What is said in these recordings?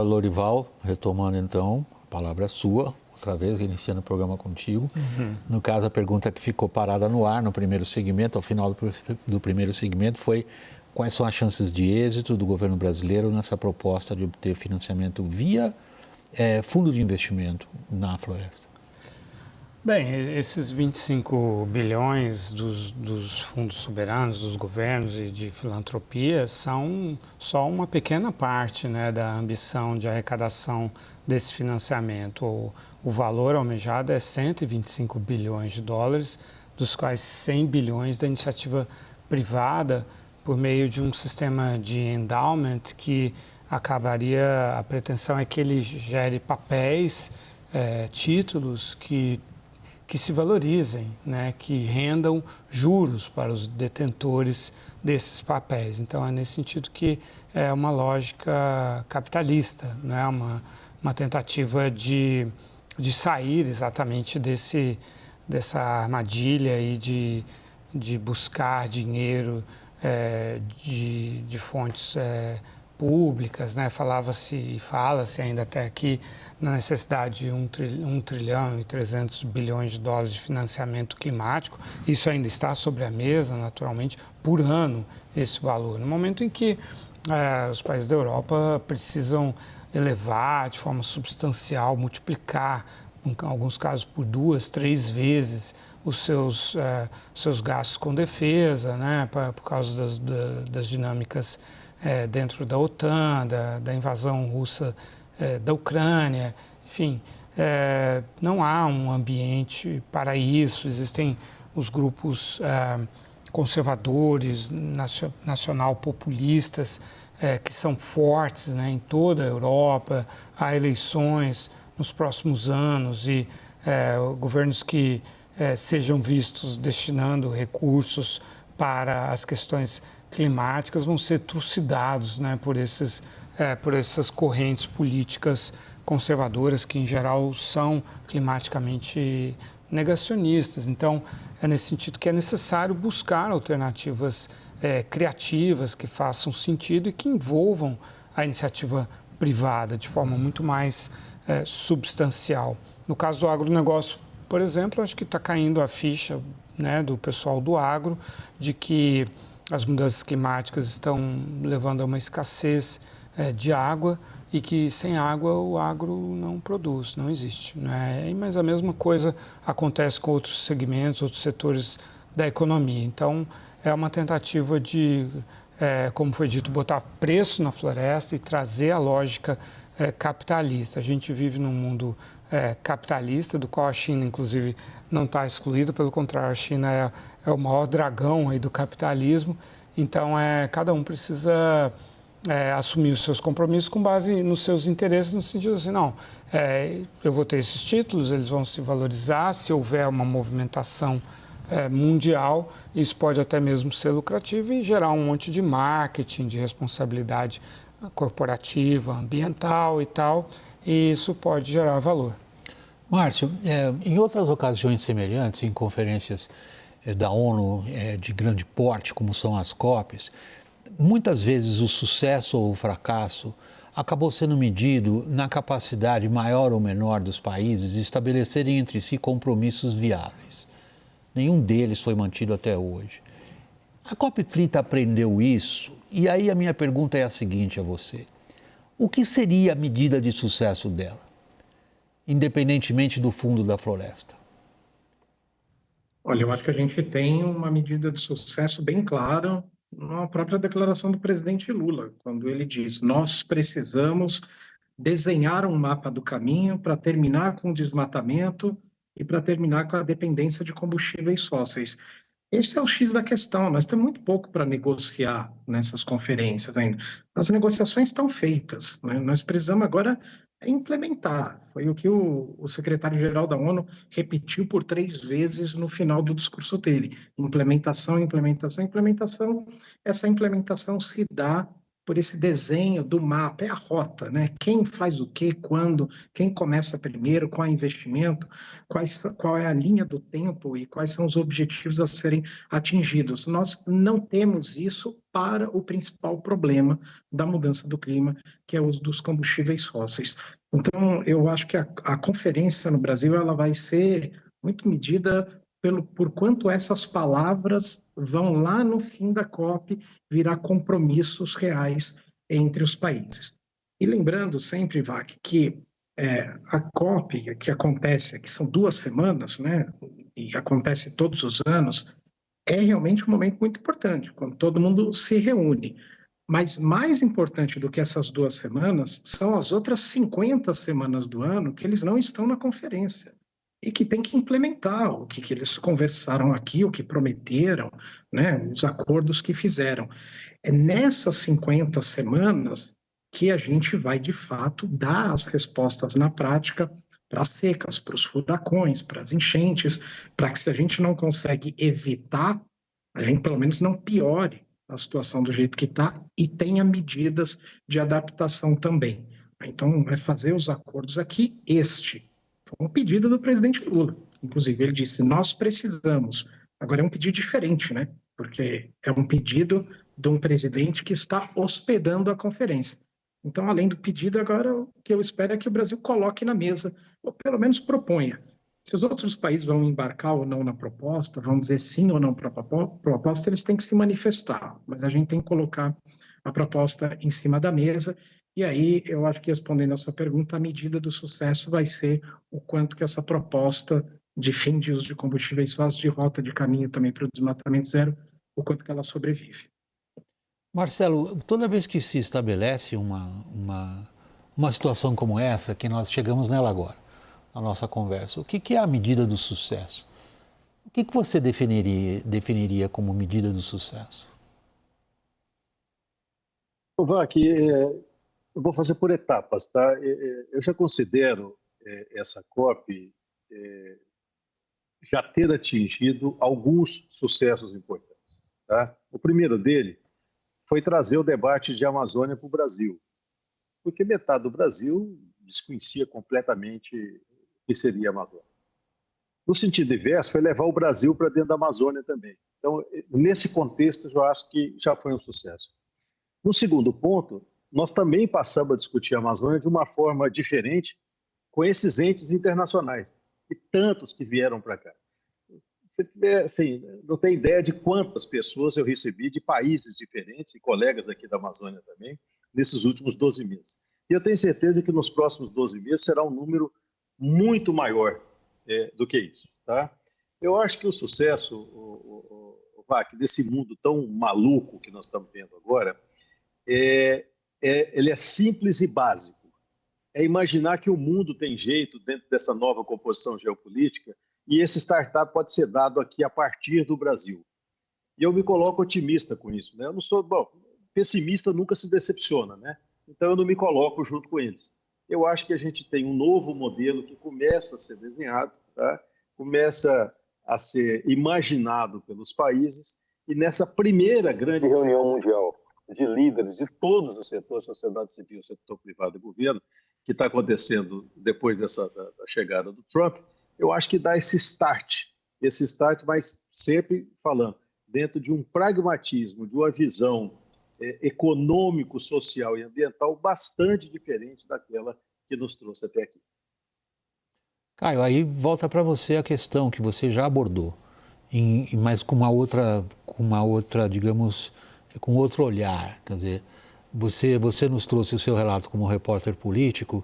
Lorival, retomando então, a palavra é sua, outra vez, iniciando o programa contigo. No caso, a pergunta que ficou parada no ar no primeiro segmento, ao final do primeiro segmento, foi quais são as chances de êxito do governo brasileiro nessa proposta de obter financiamento via fundo de investimento na floresta? Bem, esses 25 bilhões dos fundos soberanos, dos governos e de filantropia são só uma pequena parte, né, da ambição de arrecadação desse financiamento. O valor almejado é 125 bilhões de dólares, dos quais 100 bilhões da iniciativa privada por meio de um sistema de endowment que acabaria, a pretensão é que ele gere papéis, títulos que se valorizem, né, que rendam juros para os detentores desses papéis. Então, é nesse sentido que é uma lógica capitalista, né, uma tentativa de sair exatamente dessa armadilha aí de buscar dinheiro de fontes públicas, né? Falava-se e fala-se ainda até aqui na necessidade de 1 trilhão e 300 bilhões de dólares de financiamento climático. Isso ainda está sobre a mesa, naturalmente, por ano, esse valor. No momento em que os países da Europa precisam elevar de forma substancial, multiplicar, em alguns casos por 2, 3 vezes, os seus gastos com defesa, né? Por causa das dinâmicas dentro da OTAN, da invasão russa da Ucrânia, enfim, não há um ambiente para isso. Existem os grupos conservadores, nacional-populistas, que são fortes, né, em toda a Europa. Há eleições nos próximos anos e governos que sejam vistos destinando recursos para as questões climáticas vão ser trucidados, né, por essas correntes políticas conservadoras que, em geral, são climaticamente negacionistas. Então, é nesse sentido que é necessário buscar alternativas criativas que façam sentido e que envolvam a iniciativa privada de forma muito mais substancial. No caso do agronegócio, por exemplo, acho que está caindo a ficha, né, do pessoal do agro de que as mudanças climáticas estão levando a uma escassez de água e que sem água o agro não produz, não existe, né? Mas a mesma coisa acontece com outros segmentos, outros setores da economia. Então, é uma tentativa de, como foi dito, botar preço na floresta e trazer a lógica capitalista. A gente vive num mundo capitalista, do qual a China, inclusive, não está excluída. Pelo contrário, a China é o maior dragão aí do capitalismo. Então, cada um precisa assumir os seus compromissos com base nos seus interesses, no sentido assim, não, eu vou ter esses títulos, eles vão se valorizar, se houver uma movimentação mundial, isso pode até mesmo ser lucrativo e gerar um monte de marketing, de responsabilidade corporativa, ambiental e tal, e isso pode gerar valor. Márcio, em outras ocasiões semelhantes, em conferências da ONU de grande porte, como são as COPs, muitas vezes o sucesso ou o fracasso acabou sendo medido na capacidade maior ou menor dos países de estabelecerem entre si compromissos viáveis. Nenhum deles foi mantido até hoje. A COP30 aprendeu isso, e aí a minha pergunta é a seguinte a você. O que seria a medida de sucesso dela, independentemente do fundo da floresta? Olha, eu acho que a gente tem uma medida de sucesso bem clara na própria declaração do presidente Lula, quando ele diz: nós precisamos desenhar um mapa do caminho para terminar com o desmatamento e para terminar com a dependência de combustíveis fósseis. Esse é o X da questão. Nós temos muito pouco para negociar nessas conferências ainda. As negociações estão feitas, né? Nós precisamos agora implementar. Foi o que o secretário-geral da ONU repetiu por 3 vezes no final do discurso dele. Implementação, implementação, implementação. Essa implementação se dá por esse desenho do mapa, é a rota, né? Quem faz o quê, quando, quem começa primeiro, qual é o investimento, qual é a linha do tempo e quais são os objetivos a serem atingidos. Nós não temos isso para o principal problema da mudança do clima, que é o uso dos combustíveis fósseis. Então, eu acho que a conferência no Brasil ela vai ser muito medida por quanto essas palavras vão lá no fim da COP virar compromissos reais entre os países. E lembrando sempre, Vac, que a COP, que acontece, que são 2 semanas, né, e acontece todos os anos, é realmente um momento muito importante, quando todo mundo se reúne. Mas mais importante do que essas 2 semanas são as outras 50 semanas do ano que eles não estão na conferência e que tem que implementar o que eles conversaram aqui, o que prometeram, né, os acordos que fizeram. É nessas 50 semanas que a gente vai, de fato, dar as respostas na prática para as secas, para os furacões, para as enchentes, para que, se a gente não consegue evitar, a gente pelo menos não piore a situação do jeito que está e tenha medidas de adaptação também. Então, é fazer os acordos aqui. Este foi um pedido do presidente Lula. Inclusive, ele disse, nós precisamos. Agora, é um pedido diferente, né? Porque é um pedido de um presidente que está hospedando a conferência. Então, além do pedido, agora o que eu espero é que o Brasil coloque na mesa, ou pelo menos proponha. Se os outros países vão embarcar ou não na proposta, vão dizer sim ou não para a proposta, eles têm que se manifestar, mas a gente tem que colocar a proposta em cima da mesa, e aí eu acho que, respondendo a sua pergunta, a medida do sucesso vai ser o quanto que essa proposta de fim de uso de combustíveis fósseis, de rota de caminho também para o desmatamento zero, o quanto que ela sobrevive. Marcelo, toda vez que se estabelece uma situação como essa, que nós chegamos nela agora, na nossa conversa, o que é a medida do sucesso? O que você definiria como medida do sucesso? Vac, eu vou fazer por etapas, tá? Eu já considero essa COP já ter atingido alguns sucessos importantes, tá? O primeiro dele foi trazer o debate de Amazônia para o Brasil, porque metade do Brasil desconhecia completamente o que seria a Amazônia. No sentido inverso, foi levar o Brasil para dentro da Amazônia também. Então, nesse contexto, eu acho que já foi um sucesso. No segundo ponto, nós também passamos a discutir a Amazônia de uma forma diferente com esses entes internacionais, e tantos que vieram para cá. Você assim, não tem ideia de quantas pessoas eu recebi de países diferentes, e colegas aqui da Amazônia também, nesses últimos 12 meses. E eu tenho certeza que nos próximos 12 meses será um número muito maior do que isso. Tá? Eu acho que o sucesso, Vac, desse mundo tão maluco que nós estamos vendo agora, ele é simples e básico. É imaginar que o mundo tem jeito dentro dessa nova composição geopolítica e esse startup pode ser dado aqui a partir do Brasil. E eu me coloco otimista com isso, né? Eu não sou, pessimista nunca se decepciona, né? Então eu não me coloco junto com eles. Eu acho que a gente tem um novo modelo que começa a ser desenhado, tá? Começa a ser imaginado pelos países, e nessa primeira grande reunião mundial de líderes de todos os setores, sociedade civil, setor privado e governo, que está acontecendo depois da chegada do Trump, eu acho que dá esse start, mas sempre falando, dentro de um pragmatismo, de uma visão econômico, social e ambiental bastante diferente daquela que nos trouxe até aqui. Caio, aí volta para você a questão que você já abordou, mas com uma outra, digamos, com outro olhar. Quer dizer, você nos trouxe o seu relato como repórter político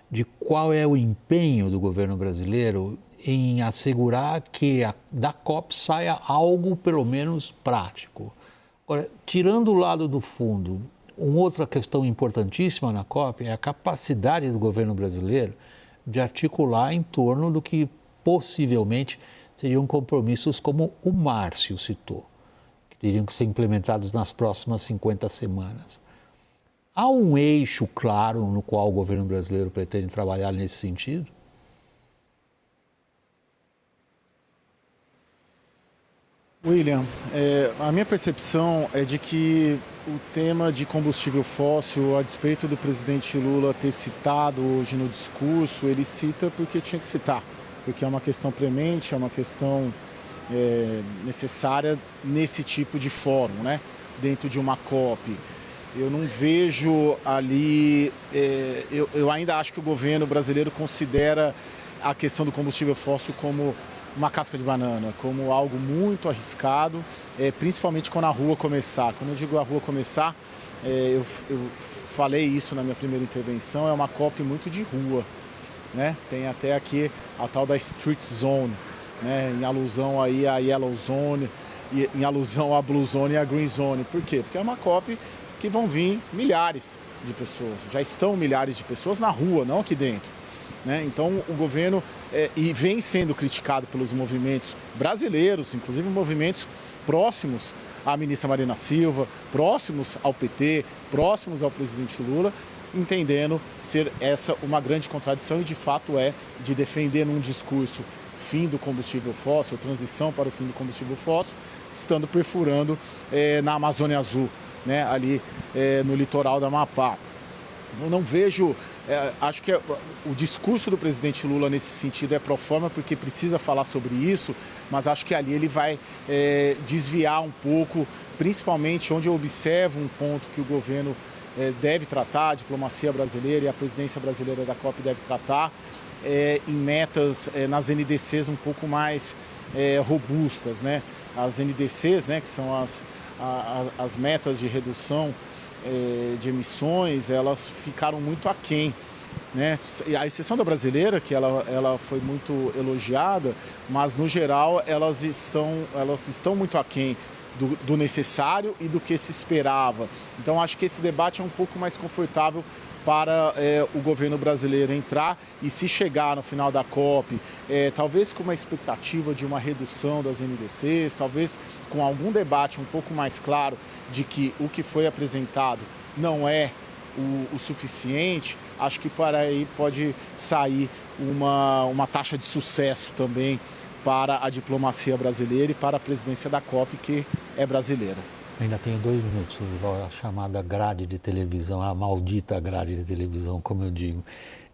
de qual é o empenho do governo brasileiro em assegurar que da COP saia algo pelo menos prático. Agora, tirando o lado do fundo, uma outra questão importantíssima na COP é a capacidade do governo brasileiro de articular em torno do que possivelmente seriam compromissos como o Márcio citou, que teriam que ser implementados nas próximas 50 semanas. Há um eixo claro no qual o governo brasileiro pretende trabalhar nesse sentido? William, a minha percepção é de que o tema de combustível fóssil, a despeito do presidente Lula ter citado hoje no discurso, ele cita porque tinha que citar, porque é uma questão premente, é uma questão necessária nesse tipo de fórum, né? Dentro de uma COP. Eu não vejo ali, eu ainda acho que o governo brasileiro considera a questão do combustível fóssil como uma casca de banana, como algo muito arriscado, principalmente quando a rua começar. Quando eu digo a rua começar, eu falei isso na minha primeira intervenção, é uma COP muito de rua, né? Tem até aqui a tal da Street Zone, né? Em alusão aí à Yellow Zone, em alusão à Blue Zone e à Green Zone. Por quê? Porque é uma COP que vão vir milhares de pessoas, já estão milhares de pessoas na rua, não aqui dentro. Né? Então o governo e vem sendo criticado pelos movimentos brasileiros, inclusive movimentos próximos à ministra Marina Silva, próximos ao PT, próximos ao presidente Lula, entendendo ser essa uma grande contradição e de fato de defender num discurso fim do combustível fóssil, transição para o fim do combustível fóssil, estando perfurando na Amazônia Azul, né? Ali no litoral do Amapá. Eu não vejo, acho que o discurso do presidente Lula nesse sentido é pro forma, porque precisa falar sobre isso, mas acho que ali ele vai desviar um pouco, principalmente onde eu observo um ponto que o governo deve tratar, a diplomacia brasileira e a presidência brasileira da COP deve tratar, em metas nas NDCs um pouco mais robustas, né? As NDCs, né, que são as metas de redução de emissões, elas ficaram muito aquém, né? A exceção da brasileira, que ela foi muito elogiada, mas no geral elas estão muito aquém do necessário e do que se esperava. Então acho que esse debate é um pouco mais confortável para o governo brasileiro entrar e se chegar no final da COP, talvez com uma expectativa de uma redução das NDCs, talvez com algum debate um pouco mais claro de que o que foi apresentado não é o suficiente, acho que para aí pode sair uma taxa de sucesso também para a diplomacia brasileira e para a presidência da COP, que é brasileira. Ainda tenho 2 minutos, a chamada grade de televisão, a maldita grade de televisão, como eu digo.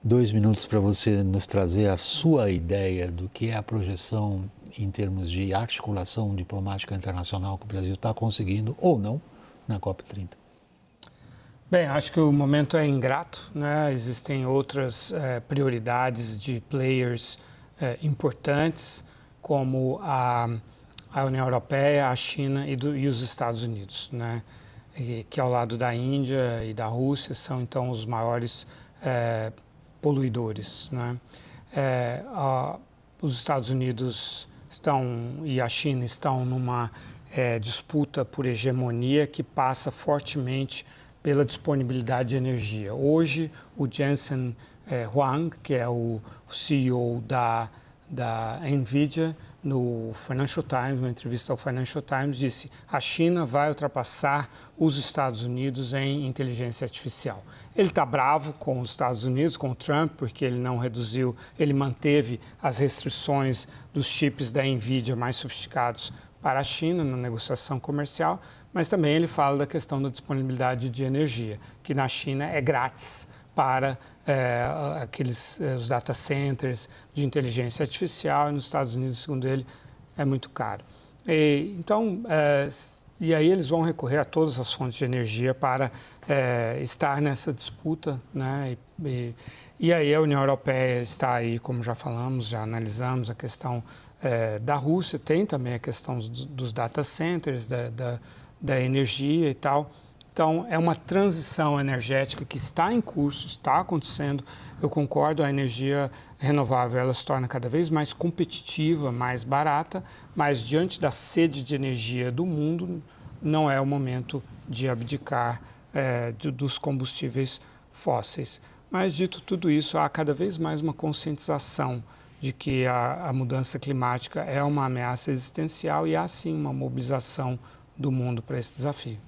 2 minutos para você nos trazer a sua ideia do que é a projeção em termos de articulação diplomática internacional que o Brasil está conseguindo ou não na COP30. Bem, acho que o momento é ingrato, né? Existem outras prioridades de players importantes, como a União Europeia, a China e os Estados Unidos, né? Que ao lado da Índia e da Rússia são então os maiores poluidores, né? Os Estados Unidos e a China estão numa disputa por hegemonia que passa fortemente pela disponibilidade de energia. Hoje, o Jensen Huang, que é o CEO da NVIDIA, no Financial Times, numa entrevista ao Financial Times, disse: a China vai ultrapassar os Estados Unidos em inteligência artificial. Ele está bravo com os Estados Unidos, com o Trump, porque ele não reduziu, ele manteve as restrições dos chips da NVIDIA mais sofisticados para a China na negociação comercial, mas também ele fala da questão da disponibilidade de energia, que na China é grátis para os data centers de inteligência artificial, e nos Estados Unidos, segundo ele, é muito caro. E aí eles vão recorrer a todas as fontes de energia para estar nessa disputa, né? E aí a União Europeia está aí, como já falamos, já analisamos a questão da Rússia, tem também a questão dos data centers, da energia e tal. Então, é uma transição energética que está em curso, está acontecendo. Eu concordo, a energia renovável ela se torna cada vez mais competitiva, mais barata, mas diante da sede de energia do mundo, não é o momento de abdicar dos combustíveis fósseis. Mas, dito tudo isso, há cada vez mais uma conscientização de que a mudança climática é uma ameaça existencial e há, sim, uma mobilização do mundo para esse desafio.